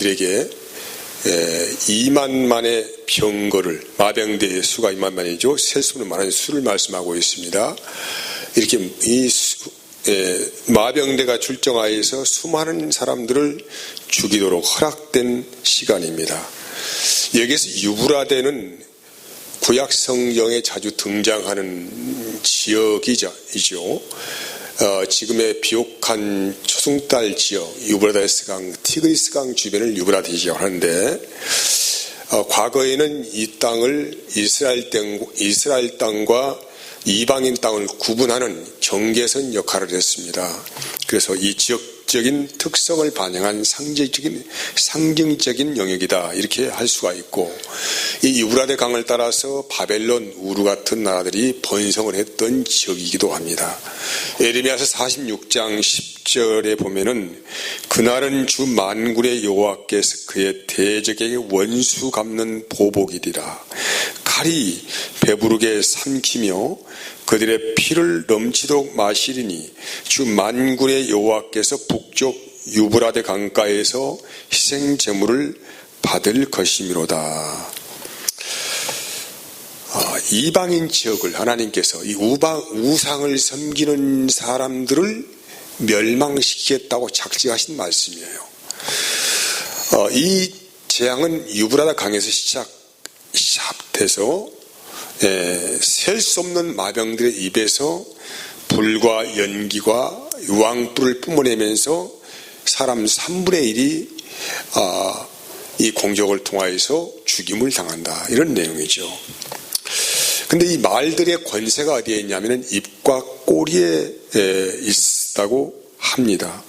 들에게 2만만의 병거를, 마병대의 수가 2만만이죠. 셀 수 없는 많은 수를 말씀하고 있습니다. 이렇게 마병대가 출정하여서 수많은 사람들을 죽이도록 허락된 시간입니다. 여기서 유브라데는 구약 성경에 자주 등장하는 지역이죠. 지금의 비옥한 초승달 지역, 유브라데스 강, 티그리스 강 주변을 유브라데 지역을 하는데, 과거에는 이 땅을 이스라엘 땅과 이방인 땅을 구분하는 경계선 역할을 했습니다. 그래서 이 지역적인 특성을 반영한 상징적인 영역이다, 이렇게 할 수가 있고, 이 유브라데 강을 따라서 바벨론, 우루 같은 나라들이 번성을 했던 지역이기도 합니다. 에레미야서 46장 10절에 보면은 그날은 주 만군의 여호와께서 그의 대적에게 원수 갚는 보복이리라. 칼이 배부르게 삼키며 그들의 피를 넘치도록 마시리니 주 만군의 여호와께서 북쪽 유브라데 강가에서 희생 제물을 받을 것이미로다. 이방인 지역을 하나님께서 이 우상을 섬기는 사람들을 멸망시키겠다고 작정하신 말씀이에요. 이 재앙은 유브라데 강에서 시작돼서 셀 수 없는 마병들의 입에서 불과 연기와 유황불을 뿜어내면서 사람 3분의 1이 이 공적을 통하여서 죽임을 당한다, 이런 내용이죠. 근데 이 말들의 권세가 어디에 있냐면은 입과 꼬리에 있다고 합니다.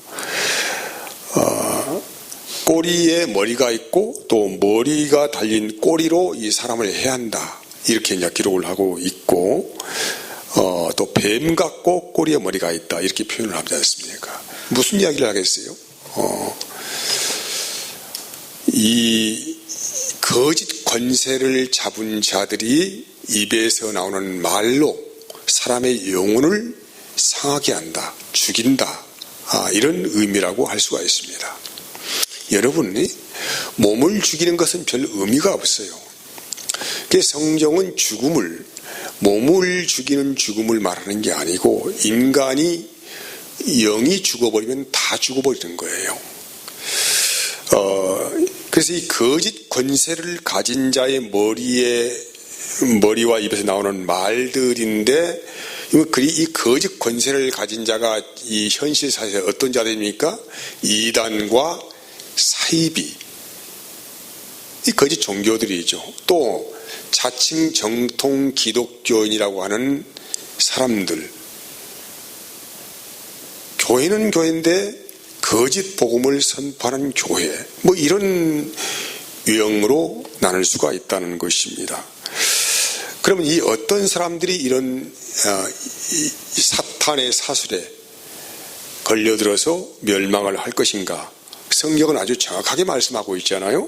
꼬리에 머리가 있고 또 머리가 달린 꼬리로 이 사람을 해한다, 이렇게 이제 기록을 하고 있고, 또 뱀 같고 꼬리에 머리가 있다, 이렇게 표현을 하지 않습니까? 무슨 이야기를 하겠어요? 이 거짓 권세를 잡은 자들이 입에서 나오는 말로 사람의 영혼을 상하게 한다, 죽인다, 이런 의미라고 할 수가 있습니다. 여러분이 몸을 죽이는 것은 별 의미가 없어요. 성경은 죽음을, 몸을 죽이는 죽음을 말하는 게 아니고, 인간이 영이 죽어버리면 다 죽어버리는 거예요. 그래서 이 거짓 권세를 가진 자의 머리와 입에서 나오는 말들인데, 이 거짓 권세를 가진 자가 이 현실 사회에서 어떤 자들입니까? 이단과 사이비, 이 거짓 종교들이죠. 또 자칭 정통 기독교인이라고 하는 사람들, 교회는 교회인데 거짓 복음을 선포하는 교회, 이런 유형으로 나눌 수가 있다는 것입니다. 그러면 이 어떤 사람들이 이런 사탄의 사술에 걸려들어서 멸망을 할 것인가? 성경은 아주 정확하게 말씀하고 있잖아요.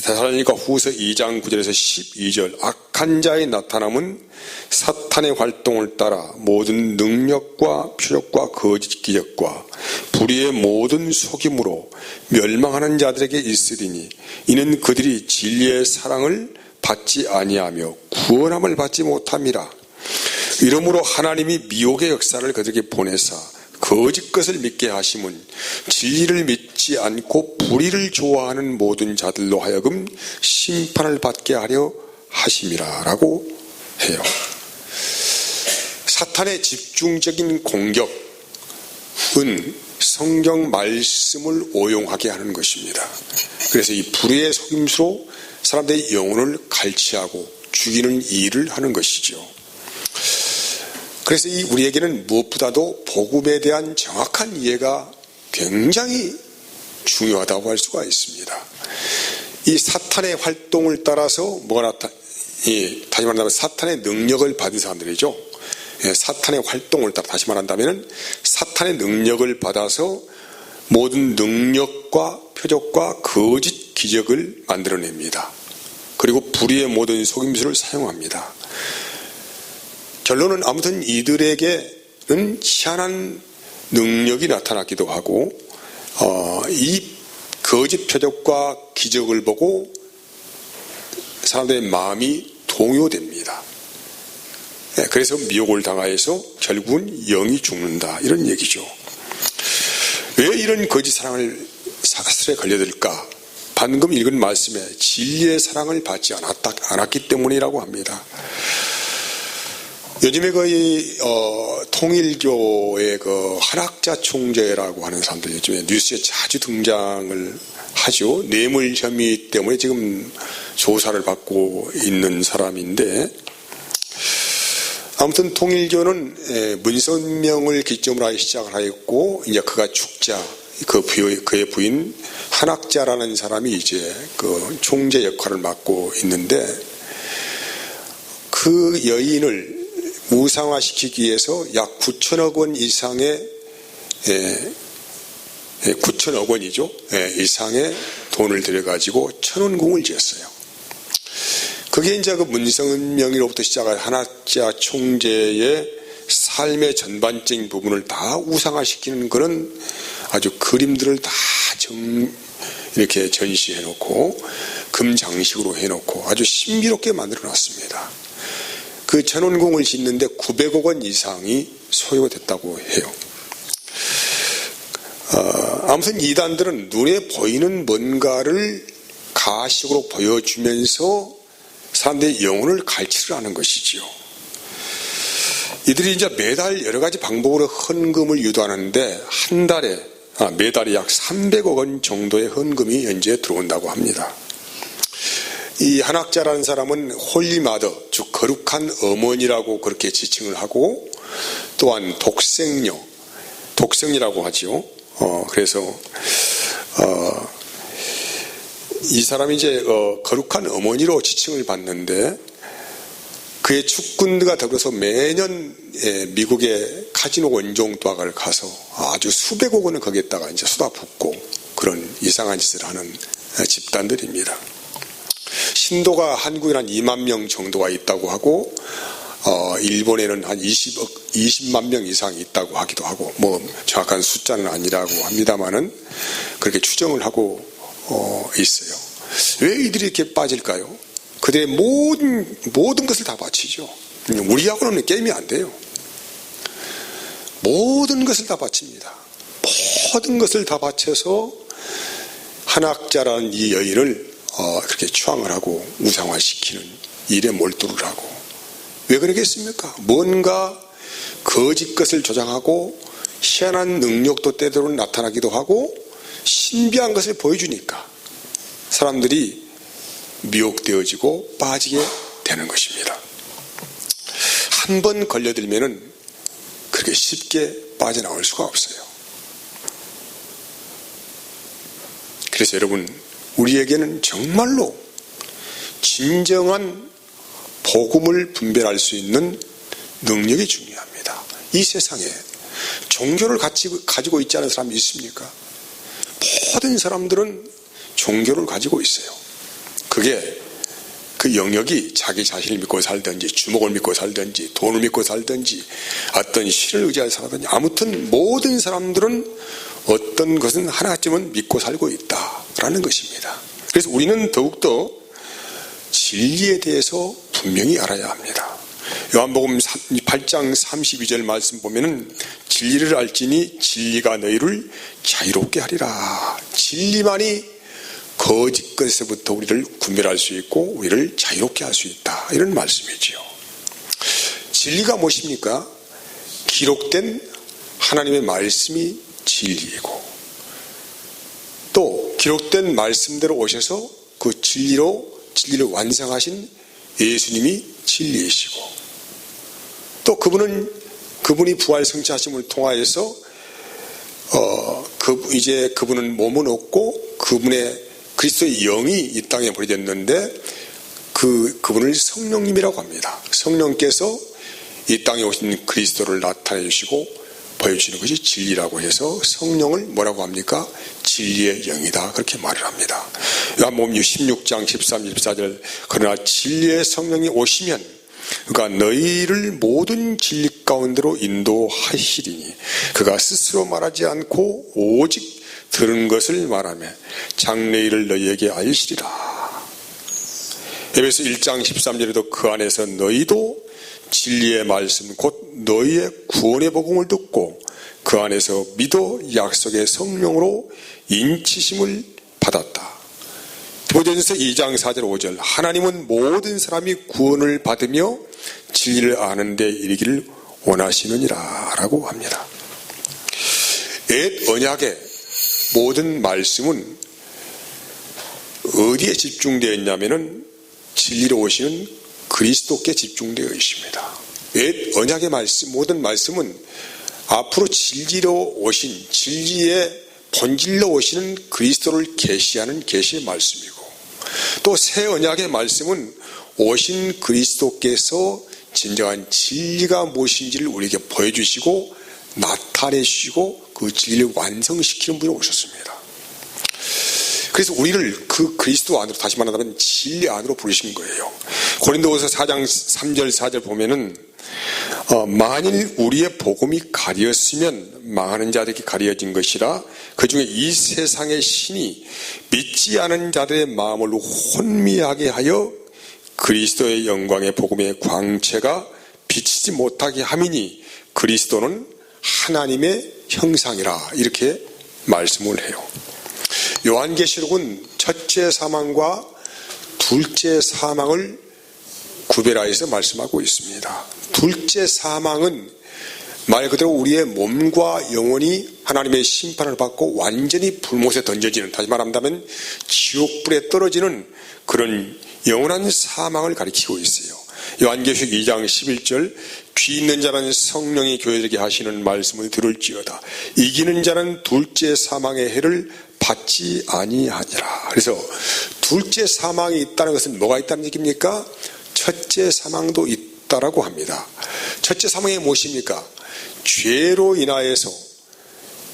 데살로니가 후서 2장 9절에서 12절, 악한 자의 나타남은 사탄의 활동을 따라 모든 능력과 표적과 거짓 기적과 불의의 모든 속임으로 멸망하는 자들에게 있으리니 이는 그들이 진리의 사랑을 받지 아니하며 구원함을 받지 못함이라. 이러므로 하나님이 미혹의 역사를 그들에게 보내사 거짓 것을 믿게 하심은 진리를 믿지 않고 불의를 좋아하는 모든 자들로 하여금 심판을 받게 하려 하심이라 라고 해요. 사탄의 집중적인 공격은 성경 말씀을 오용하게 하는 것입니다. 그래서 이 불의의 속임수로 사람들의 영혼을 갈취하고 죽이는 일을 하는 것이죠. 그래서 우리에게는 무엇보다도 복음에 대한 정확한 이해가 굉장히 중요하다고 할 수가 있습니다. 이 사탄의 활동을 따라서 다시 말한다면 사탄의 능력을 받은 사람들이죠. 사탄의 활동을 따라, 다시 말한다면 사탄의 능력을 받아서 모든 능력과 표적과 거짓 기적을 만들어냅니다. 그리고 불의의 모든 속임수를 사용합니다. 결론은 아무튼 이들에게는 희한한 능력이 나타났기도 하고, 이 거짓 표적과 기적을 보고 사람들의 마음이 동요됩니다. 그래서 미혹을 당하여서 결국은 영이 죽는다, 이런 얘기죠. 왜 이런 거짓 사슬에 걸려들까? 방금 읽은 말씀에 진리의 사랑을 받지 않았기 때문이라고 합니다. 요즘에 거의 통일교의 그 한학자 총재라고 하는 사람들 요즘에 뉴스에 자주 등장을 하죠. 뇌물 혐의 때문에 지금 조사를 받고 있는 사람인데, 아무튼 통일교는 문선명을 기점으로 하여 시작을 하였고, 이제 그가 죽자 그의 부인 한학자라는 사람이 이제 그 총재 역할을 맡고 있는데, 그 여인을 우상화시키기 위해서 약 9천억 원 이상의 9천억 원이죠. 이상의 돈을 들여가지고 천원궁을 지었어요. 그게 이제 그 문선명으로부터 시작한 한학자 총재의 삶의 전반적인 부분을 다 우상화시키는 그런 아주 그림들을 다 이렇게 전시해놓고 금장식으로 해놓고 아주 신비롭게 만들어놨습니다. 그 천원궁을 짓는데 900억 원 이상이 소요됐다고 해요. 아무튼 이단들은 눈에 보이는 뭔가를 가식으로 보여주면서 사람들의 영혼을 갈취를 하는 것이지요. 이들이 이제 매달 여러 가지 방법으로 헌금을 유도하는데 한 달에 매달에 약 300억 원 정도의 헌금이 현재 들어온다고 합니다. 이 한학자라는 사람은 홀리마더, 즉 거룩한 어머니라고 그렇게 지칭을 하고, 또한 독생이라고 하지요. 그래서 이 사람이 이제 거룩한 어머니로 지칭을 받는데, 그의 축군들과 더불어서 매년 미국의 카지노 원종 도박을 가서 아주 수백억 원을 거기에다가 이제 쏟아붓고 그런 이상한 짓을 하는 집단들입니다. 신도가 한국에 한 2만 명 정도가 있다고 하고, 일본에는 한 20만 명 이상 있다고 하기도 하고, 뭐 정확한 숫자는 아니라고 합니다만은 그렇게 추정을 하고 있어요. 왜 이들이 이렇게 빠질까요? 그들의 모든 것을 다 바치죠. 우리하고는 게임이 안 돼요. 모든 것을 다 바칩니다. 모든 것을 다 바쳐서 한학자라는 이 여인을 그렇게 추앙을 하고 우상화시키는 일에 몰두를 하고. 왜 그러겠습니까? 뭔가 거짓 것을 조장하고 희한한 능력도 때로는 나타나기도 하고 신비한 것을 보여주니까 사람들이 미혹되어지고 빠지게 되는 것입니다. 한 번 걸려들면은 그렇게 쉽게 빠져나올 수가 없어요. 그래서 여러분, 우리에게는 정말로 진정한 복음을 분별할 수 있는 능력이 중요합니다. 이 세상에 종교를 가지고 있지 않은 사람이 있습니까? 모든 사람들은 종교를 가지고 있어요. 그게 그 영역이 자기 자신을 믿고 살든지 주먹을 믿고 살든지 돈을 믿고 살든지 어떤 신을 의지하여 살든지, 아무튼 모든 사람들은 어떤 것은 하나쯤은 믿고 살고 있다라는 것입니다. 그래서 우리는 더욱더 진리에 대해서 분명히 알아야 합니다. 요한복음 8장 32절 말씀 보면은 진리를 알지니 진리가 너희를 자유롭게 하리라. 진리만이 거짓 것에서부터 우리를 구별할 수 있고 우리를 자유롭게 할 수 있다, 이런 말씀이지요. 진리가 무엇입니까? 기록된 하나님의 말씀이 진리이고, 또 기록된 말씀대로 오셔서 그 진리를 완성하신 예수님이 진리이시고, 또 그분이 부활 성취하심을 통하여서 이제 그분은 몸은 없고 그분의 그리스도의 영이 이 땅에 보내졌는데 그분을 성령님이라고 합니다. 성령께서 이 땅에 오신 그리스도를 나타내 주시고 보여주시는 것이 진리라고 해서 성령을 뭐라고 합니까? 진리의 영이다, 그렇게 말을 합니다. 요한복음 16장 13, 14절 그러나 진리의 성령이 오시면 그가 너희를 모든 진리 가운데로 인도하시리니 그가 스스로 말하지 않고 오직 들은 것을 말하며 장래일을 너희에게 알리시리라. 에베소 1장 13절에도 그 안에서 너희도 진리의 말씀 곧 너희의 구원의 복음을 듣고 그 안에서 믿어 약속의 성령으로 인치심을 받았다. 디모데전서 2장 4절 5절 하나님은 모든 사람이 구원을 받으며 진리를 아는 데 이르기를 원하시느니라 라고 합니다. 옛 언약의 모든 말씀은 어디에 집중되어 있냐면은 진리로 오시는 그리스도께 집중되어 있습니다. 옛 언약의 말씀, 모든 말씀은 앞으로 진리로 오신, 진리의 본질로 오시는 그리스도를 계시하는 계시의 말씀이고, 또 새 언약의 말씀은 오신 그리스도께서 진정한 진리가 무엇인지를 우리에게 보여주시고 나타내시고 그 진리를 완성시키는 분이 오셨습니다. 그래서 우리를 그 그리스도 안으로, 다시 말하자면 진리 안으로 부르신 거예요. 고린도후서 4장 3절 4절 보면은 만일 우리의 복음이 가려졌으면 망하는 자들에게 가려진 것이라 그 중에 이 세상의 신이 믿지 않은 자들의 마음을 혼미하게 하여 그리스도의 영광의 복음의 광채가 비치지 못하게 함이니 그리스도는 하나님의 형상이라 이렇게 말씀을 해요. 요한계시록은 첫째 사망과 둘째 사망을 구별하여서 말씀하고 있습니다. 둘째 사망은 말 그대로 우리의 몸과 영혼이 하나님의 심판을 받고 완전히 불못에 던져지는, 다시 말한다면 지옥불에 떨어지는 그런 영원한 사망을 가리키고 있어요. 요한계시록 2장 11절 귀 있는 자는 성령이 교회들에게 하시는 말씀을 들을지어다. 이기는 자는 둘째 사망의 해를 받지 아니하니라. 그래서 둘째 사망이 있다는 것은 뭐가 있다는 얘기입니까? 첫째 사망도 있다라고 합니다. 첫째 사망이 무엇입니까? 죄로 인하여서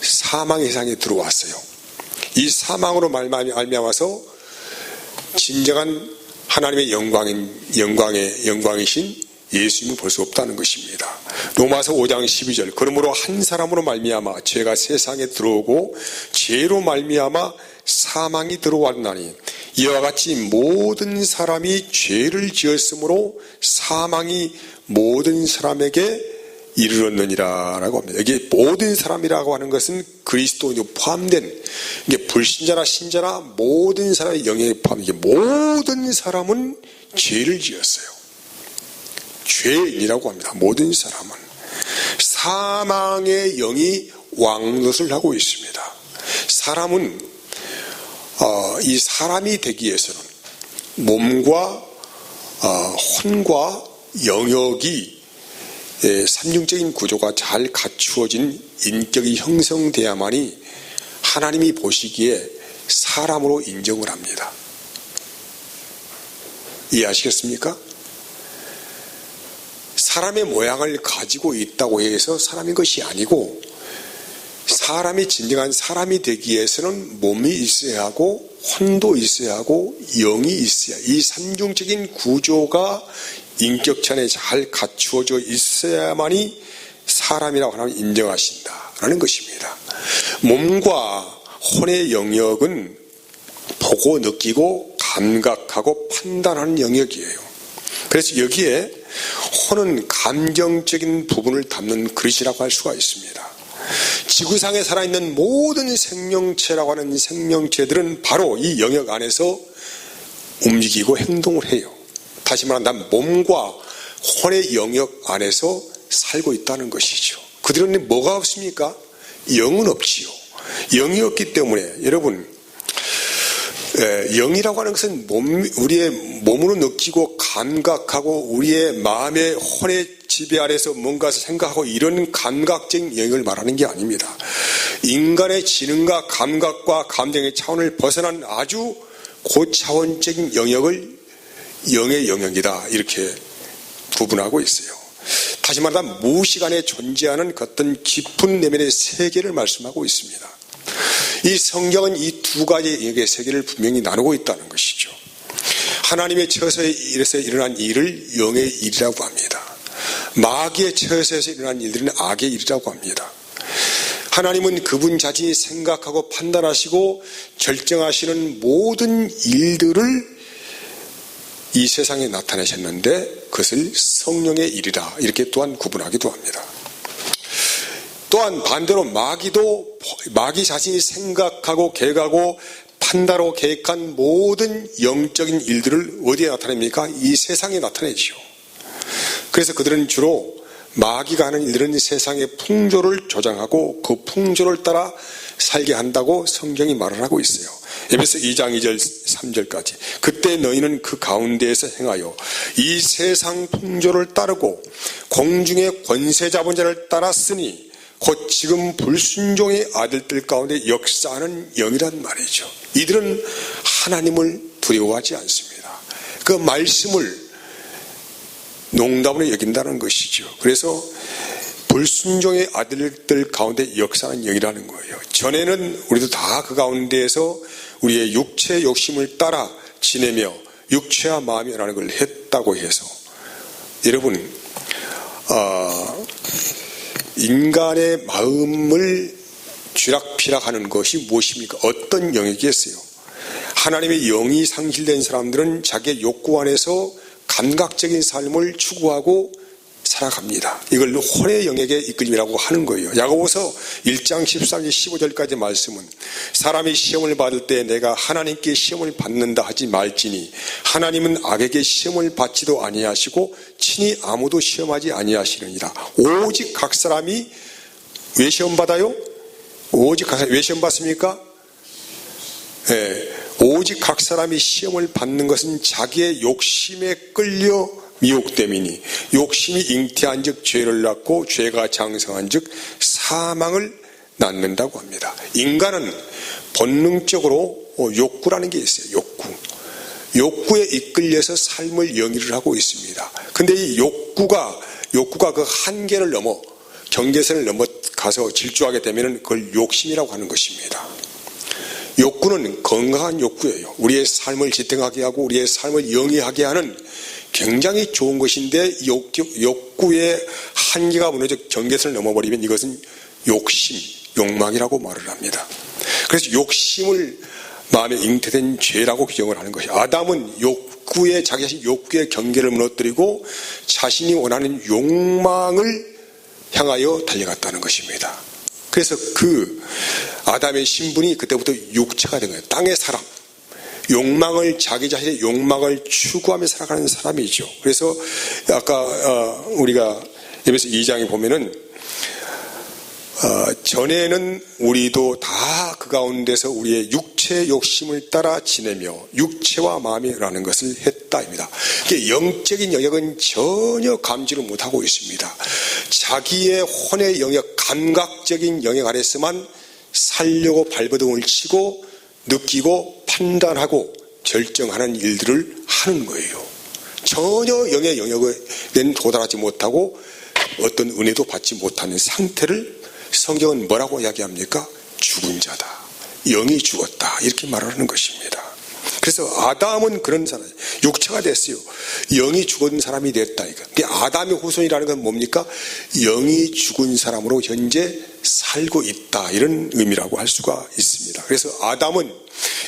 사망의 세상에 들어왔어요. 이 사망으로 말미암아서 진정한 하나님의 영광이신 예수님을 볼 수 없다는 것입니다. 로마서 5장 12절 그러므로 한 사람으로 말미암아 죄가 세상에 들어오고 죄로 말미암아 사망이 들어왔나니 이와 같이 모든 사람이 죄를 지었으므로 사망이 모든 사람에게 이르렀느니라 라고 합니다. 여기 모든 사람이라고 하는 것은 그리스도에 포함된, 이게 불신자나 신자나 모든 사람의 영역에 포함된, 이게 모든 사람은 죄를 지었어요. 죄인이라고 합니다. 모든 사람은. 사망의 영이 왕노릇을 하고 있습니다. 사람은 이 사람이 되기 위해서는 몸과 혼과 영역이 삼중적인 구조가 잘 갖추어진 인격이 형성돼야만이 하나님이 보시기에 사람으로 인정을 합니다. 이해하시겠습니까? 사람의 모양을 가지고 있다고 해서 사람인 것이 아니고, 사람이 진정한 사람이 되기 위해서는 몸이 있어야 하고 혼도 있어야 하고 영이 있어야, 이 삼중적인 구조가 인격체에 잘 갖추어져 있어야만이 사람이라고 하나님 인정하신다라는 것입니다. 몸과 혼의 영역은 보고 느끼고 감각하고 판단하는 영역이에요. 그래서 여기에 혼은 감정적인 부분을 담는 그릇이라고 할 수가 있습니다. 지구상에 살아있는 모든 생명체라고 하는 생명체들은 바로 이 영역 안에서 움직이고 행동을 해요. 다시 말하면 몸과 혼의 영역 안에서 살고 있다는 것이죠. 그들은 뭐가 없습니까? 영은 없지요. 영이 없기 때문에 여러분, 영이라고 하는 것은 우리의 몸으로 느끼고 감각하고 우리의 마음의 혼의 지배 아래서 뭔가 생각하고 이런 감각적인 영역을 말하는 게 아닙니다. 인간의 지능과 감각과 감정의 차원을 벗어난 아주 고차원적인 영역을 영의 영역이다, 이렇게 구분하고 있어요. 다시 말하면 무시간에 존재하는 어떤 깊은 내면의 세계를 말씀하고 있습니다. 이 성경은 이 두 가지 영역의 세계를 분명히 나누고 있다는 것이죠. 하나님의 처소에서 일어난 일을 영의 일이라고 합니다. 마귀의 처소에서 일어난 일들은 악의 일이라고 합니다. 하나님은 그분 자신이 생각하고 판단하시고 결정하시는 모든 일들을 이 세상에 나타내셨는데 그것을 성령의 일이라 이렇게 또한 구분하기도 합니다. 또한 반대로 마귀 자신이 생각하고 계획하고 판단하고 계획한 모든 영적인 일들을 어디에 나타냅니까? 이 세상에 나타내지요. 그래서 그들은 주로 마귀가 하는 일들은 세상의 풍조를 조장하고 그 풍조를 따라 살게 한다고 성경이 말을 하고 있어요. 에베소 2장 2절 3절까지 그때 너희는 그 가운데에서 행하여 이 세상 풍조를 따르고 공중의 권세 잡은 자를 따랐으니 곧 지금 불순종의 아들들 가운데 역사하는 영이란 말이죠. 이들은 하나님을 두려워하지 않습니다. 그 말씀을 농담으로 여긴다는 것이죠. 그래서 불순종의 아들들 가운데 역사하는 영이라는 거예요. 전에는 우리도 다 그 가운데에서 우리의 육체의 욕심을 따라 지내며 육체와 마음이라는 걸 했다고 해서 여러분 인간의 마음을 쥐락펴락하는 것이 무엇입니까? 어떤 영이겠어요? 하나님의 영이 상실된 사람들은 자기의 욕구 안에서 감각적인 삶을 추구하고 살아갑니다. 이걸 혼의 영역의 이끌림이라고 하는 거예요. 야고보서 1장 13절 15절까지 말씀은 사람이 시험을 받을 때 내가 하나님께 시험을 받는다 하지 말지니 하나님은 악에게 시험을 받지도 아니하시고 친히 아무도 시험하지 아니하시느니라. 오직 각 사람이 왜 시험 받아요? 오직 각 사람이 왜 시험 받습니까? 오직 각 사람이 시험을 받는 것은 자기의 욕심에 끌려 미혹됨이니 욕심이 잉태한 즉 죄를 낳고 죄가 장성한 즉 사망을 낳는다고 합니다. 인간은 본능적으로 욕구라는 게 있어요. 욕구에 이끌려서 삶을 영위를 하고 있습니다. 근데 이 욕구가 그 한계를 넘어 경계선을 넘어가서 질주하게 되면 그걸 욕심이라고 하는 것입니다. 욕구는 건강한 욕구예요. 우리의 삶을 지탱하게 하고 우리의 삶을 영위하게 하는 굉장히 좋은 것인데 욕구의 한계가 무너져 경계선을 넘어버리면 이것은 욕망이라고 말을 합니다. 그래서 욕심을 마음에 잉태된 죄라고 규정을 하는 것이 아담은 자기 자신 욕구의 경계를 무너뜨리고 자신이 원하는 욕망을 향하여 달려갔다는 것입니다. 그래서 그 아담의 신분이 그때부터 육체가 된 거예요. 땅의 사람. 자기 자신의 욕망을 추구하며 살아가는 사람이죠. 그래서 아까 우리가 에베소 2장에 보면은 전에는 우리도 다 그 가운데서 우리의 육체의 욕심을 따라 지내며 육체와 마음이라는 것을 했다입니다. 영적인 영역은 전혀 감지를 못하고 있습니다. 자기의 혼의 영역, 감각적인 영역 안에서만 살려고 발버둥을 치고 느끼고 판단하고 결정하는 일들을 하는 거예요. 전혀 영의 영역에 도달하지 못하고 어떤 은혜도 받지 못하는 상태를 성경은 뭐라고 이야기합니까? 죽은 자다. 영이 죽었다. 이렇게 말을 하는 것입니다. 그래서 아담은 그런 사람, 육체가 됐어요. 영이 죽은 사람이 됐다. 아담의 후손이라는 건 뭡니까? 영이 죽은 사람으로 현재 살고 있다. 이런 의미라고 할 수가 있습니다. 그래서 아담은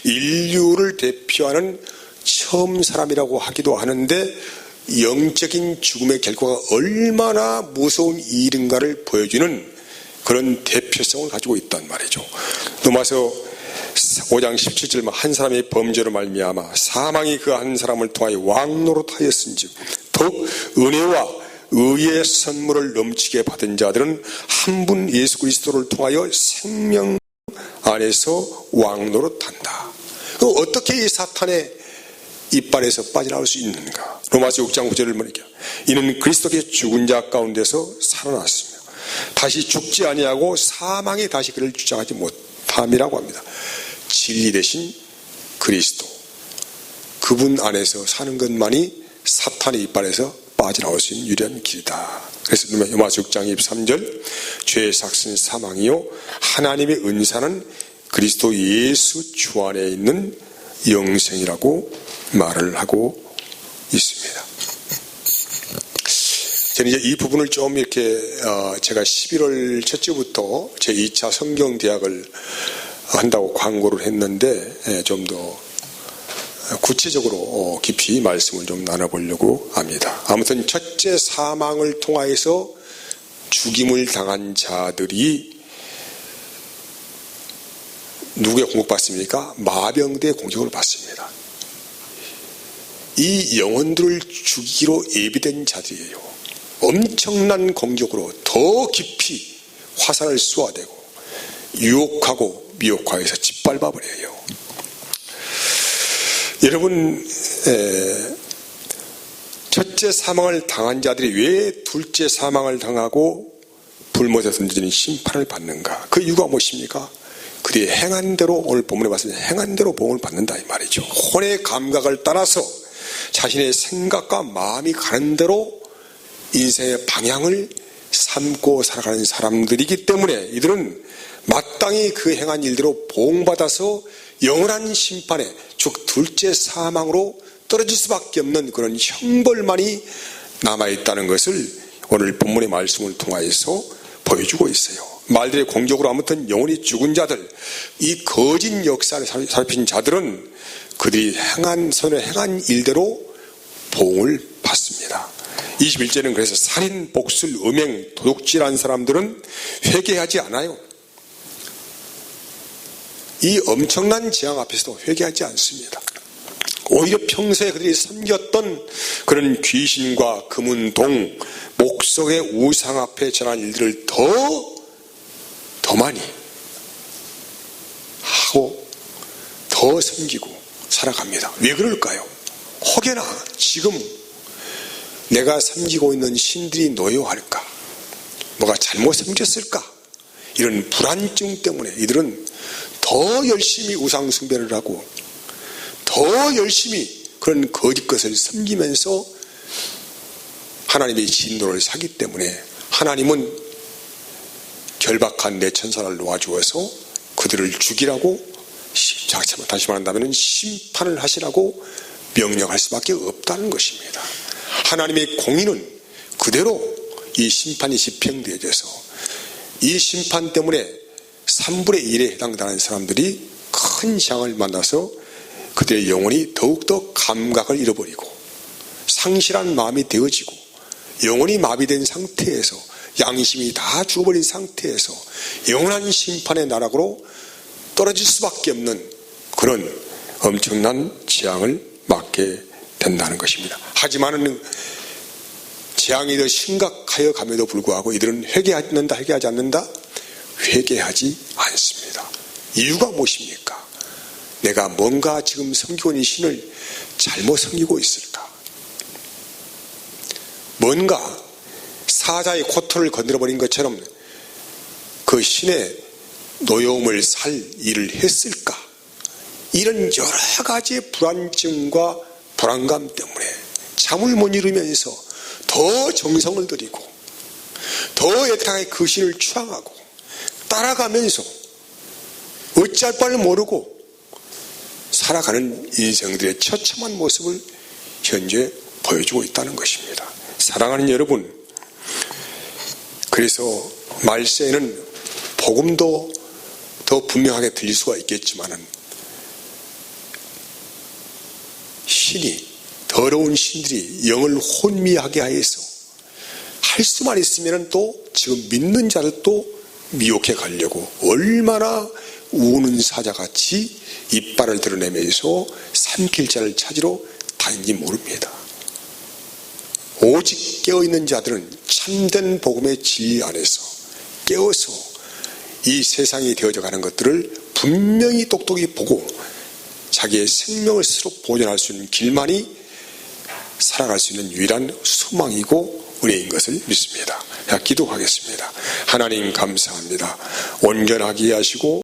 인류를 대표하는 처음 사람이라고 하기도 하는데 영적인 죽음의 결과가 얼마나 무서운 일인가를 보여주는 그런 대표성을 가지고 있단 말이죠. 로마서 5장 17절만 한 사람의 범죄로 말미암아 사망이 그 한 사람을 통하여 왕노릇하였은즉 더욱 은혜와 의의 선물을 넘치게 받은 자들은 한 분 예수 그리스도를 통하여 생명 안에서 왕노릇한다. 그럼 어떻게 이 사탄의 이빨에서 빠져나올 수 있는가? 로마서 6장 9절을 보니까 이는 그리스도께 죽은 자 가운데서 살아났으며 다시 죽지 아니하고 사망이 다시 그를 주장하지 못함이라고 합니다. 진리 대신 그리스도, 그분 안에서 사는 것만이 사탄의 이빨에서 빠져나올 수 있는 유일한 길이다. 그래서 로마서 6장 23절 죄의 삭은 사망이요 하나님의 은사는 그리스도 예수 주 안에 있는 영생이라고 말을 하고 있습니다. 저는 이제 이 부분을 좀 이렇게 제가 11월 첫 주부터 제 2차 성경대학을 한다고 광고를 했는데 좀 더 구체적으로 깊이 말씀을 좀 나눠보려고 합니다. 아무튼 첫째 사망을 통하여서 죽임을 당한 자들이 누구의 공격받습니까? 마병대의 공격을 받습니다. 이 영혼들을 죽이기로 예비된 자들이에요. 엄청난 공격으로 더 깊이 화살을 쏘아대고 유혹하고 미혹하여서 짓밟아 버려요. 여러분, 첫째 사망을 당한 자들이 왜 둘째 사망을 당하고 불못에 던져지는 심판을 받는가? 그 이유가 무엇입니까? 그들이 행한 대로, 오늘 본문에 봤습니다. 행한 대로 보응을 받는다 이 말이죠. 혼의 감각을 따라서 자신의 생각과 마음이 가는 대로 인생의 방향을 삼고 살아가는 사람들이기 때문에 이들은 마땅히 그 행한 일대로 보응받아서 영원한 심판에, 즉 둘째 사망으로 떨어질 수밖에 없는 그런 형벌만이 남아있다는 것을 오늘 본문의 말씀을 통하여서 보여주고 있어요. 말들의 공격으로 아무튼 영원히 죽은 자들, 이 거짓 역사를 살핀 자들은 그들이 선을 행한 일대로 보응을 받습니다. 21절은 그래서 살인, 복술, 음행, 도둑질한 사람들은 회개하지 않아요. 이 엄청난 재앙 앞에서도 회개하지 않습니다. 오히려 평소에 그들이 섬겼던 그런 귀신과 금은동, 목석의 우상 앞에 전한 일들을 더 많이 하고 더 섬기고 살아갑니다. 왜 그럴까요? 혹여나 지금 내가 섬기고 있는 신들이 노여워할까? 뭐가 잘못 섬겼을까? 이런 불안증 때문에 이들은 더 열심히 우상 숭배를 하고 더 열심히 그런 거짓 것을 섬기면서 하나님의 진노를 사기 때문에 하나님은 결박한 내 천사를 놓아주어서 그들을 죽이라고, 다시 말한다면 심판을 하시라고 명령할 수밖에 없다는 것입니다. 하나님의 공의는 그대로 이 심판이 집행되어져서 이 심판 때문에 3분의 1에 해당되는 사람들이 큰 재앙을 만나서 그들의 영혼이 더욱더 감각을 잃어버리고 상실한 마음이 되어지고 영혼이 마비된 상태에서 양심이 다 죽어버린 상태에서 영원한 심판의 나락으로 떨어질 수밖에 없는 그런 엄청난 재앙을 맞게 된다는 것입니다. 하지만은 재앙이 더 심각하여 감에도 불구하고 이들은 회개하지 않는다? 회개하지 않습니다. 이유가 무엇입니까? 내가 뭔가 지금 섬기고 있는 신을 잘못 섬기고 있을까? 뭔가 사자의 코털을 건드려버린 것처럼 그 신의 노여움을 살 일을 했을까? 이런 여러 가지의 불안증과 불안감 때문에 잠을 못 이루면서 더 정성을 들이고 더 애타게 그 신을 추앙하고 따라가면서 어찌할 바를 모르고 살아가는 인생들의 처참한 모습을 현재 보여주고 있다는 것입니다. 사랑하는 여러분, 그래서 말세에는 복음도 더 분명하게 들릴 수가 있겠지만은 신이, 더러운 신들이 영을 혼미하게 하여서 할 수만 있으면 또 지금 믿는 자들도 미혹해 가려고 얼마나 우는 사자같이 이빨을 드러내면서 삼킬 자를 찾으러 다니는지 모릅니다. 오직 깨어있는 자들은 참된 복음의 진리 안에서 깨어서 이 세상이 되어져 가는 것들을 분명히 똑똑히 보고 자기의 생명을 스스로 보존할 수 있는 길만이 살아갈 수 있는 유일한 소망이고 은혜인 것을 믿습니다. 기도하겠습니다. 하나님 감사합니다. 온전하게 하시고